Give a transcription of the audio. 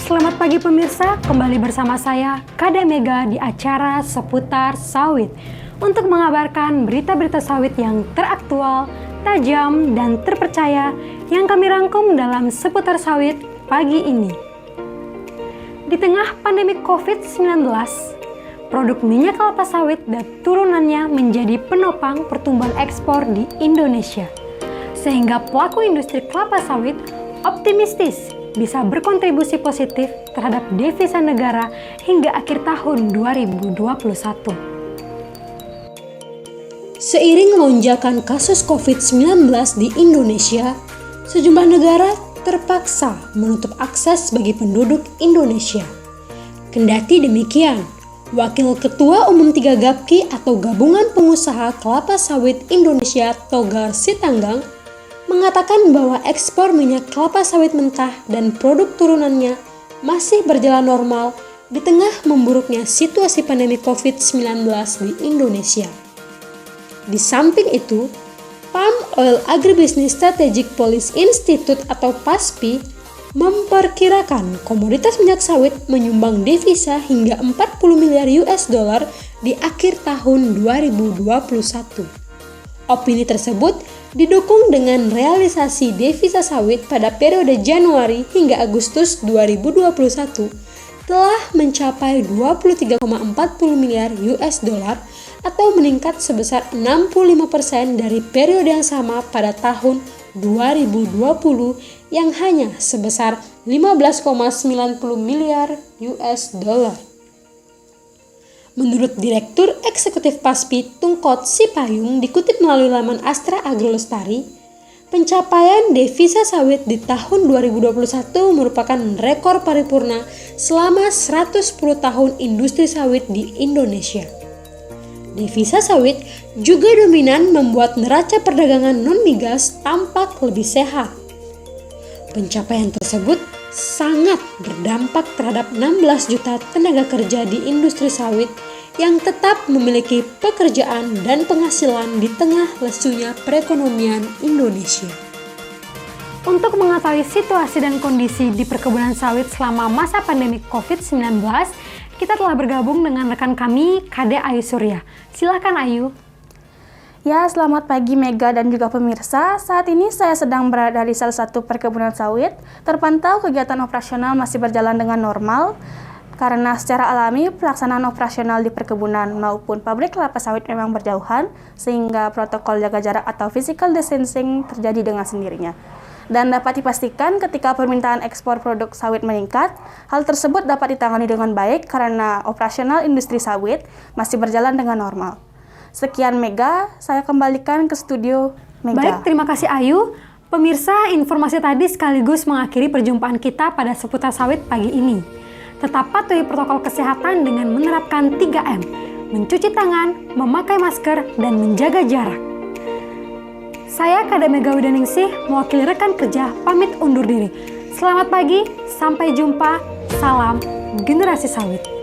Selamat pagi pemirsa, kembali bersama saya Kade Mega di acara seputar sawit untuk mengabarkan berita-berita sawit yang teraktual, tajam, dan terpercaya yang kami rangkum dalam seputar sawit pagi ini. Di tengah pandemi COVID-19, produk minyak kelapa sawit dan turunannya menjadi penopang pertumbuhan ekspor di Indonesia, sehingga pelaku industri kelapa sawit optimistis bisa berkontribusi positif terhadap devisa negara hingga akhir tahun 2021. Seiring lonjakan kasus COVID-19 di Indonesia, sejumlah negara terpaksa menutup akses bagi penduduk Indonesia. Kendati demikian, Wakil Ketua Umum 3 GAPKI atau Gabungan Pengusaha Kelapa Sawit Indonesia Togar Sitanggang mengatakan bahwa ekspor minyak kelapa sawit mentah dan produk turunannya masih berjalan normal di tengah memburuknya situasi pandemi COVID-19 di Indonesia. Di samping itu, Palm Oil Agribusiness Strategic Policy Institute atau PASPI memperkirakan komoditas minyak sawit menyumbang devisa hingga 40 miliar US dollar di akhir tahun 2021. Opini tersebut didukung dengan realisasi devisa sawit pada periode Januari hingga Agustus 2021 telah mencapai 23,40 miliar US dollar atau meningkat sebesar 65% dari periode yang sama pada tahun 2020 yang hanya sebesar 15,90 miliar US dollar. Menurut Direktur Eksekutif PASPI Tungkot Sipayung dikutip melalui laman Astra Agro Lestari, pencapaian devisa sawit di tahun 2021 merupakan rekor paripurna selama 110 tahun industri sawit di Indonesia. Devisa sawit juga dominan membuat neraca perdagangan non-migas tampak lebih sehat. Pencapaian tersebut sangat berdampak terhadap 16 juta tenaga kerja di industri sawit yang tetap memiliki pekerjaan dan penghasilan di tengah lesunya perekonomian Indonesia. Untuk mengetahui situasi dan kondisi di perkebunan sawit selama masa pandemi COVID-19, kita telah bergabung dengan rekan kami, Kade Ayu Surya. Silakan Ayu. Ya, selamat pagi Mega dan juga pemirsa. Saat ini saya sedang berada di salah satu perkebunan sawit. Terpantau kegiatan operasional masih berjalan dengan normal karena secara alami pelaksanaan operasional di perkebunan maupun pabrik kelapa sawit memang berjauhan sehingga protokol jaga jarak atau physical distancing terjadi dengan sendirinya. Dan dapat dipastikan ketika permintaan ekspor produk sawit meningkat, hal tersebut dapat ditangani dengan baik karena operasional industri sawit masih berjalan dengan normal. Sekian Mega, saya kembalikan ke studio Mega. Baik, terima kasih Ayu. Pemirsa, informasi tadi sekaligus mengakhiri perjumpaan kita pada seputar sawit pagi ini. Tetap patuhi protokol kesehatan dengan menerapkan 3M, mencuci tangan, memakai masker, dan menjaga jarak. Saya Kade Mega Widaningsih, mewakili rekan kerja, pamit undur diri. Selamat pagi, sampai jumpa, salam generasi sawit.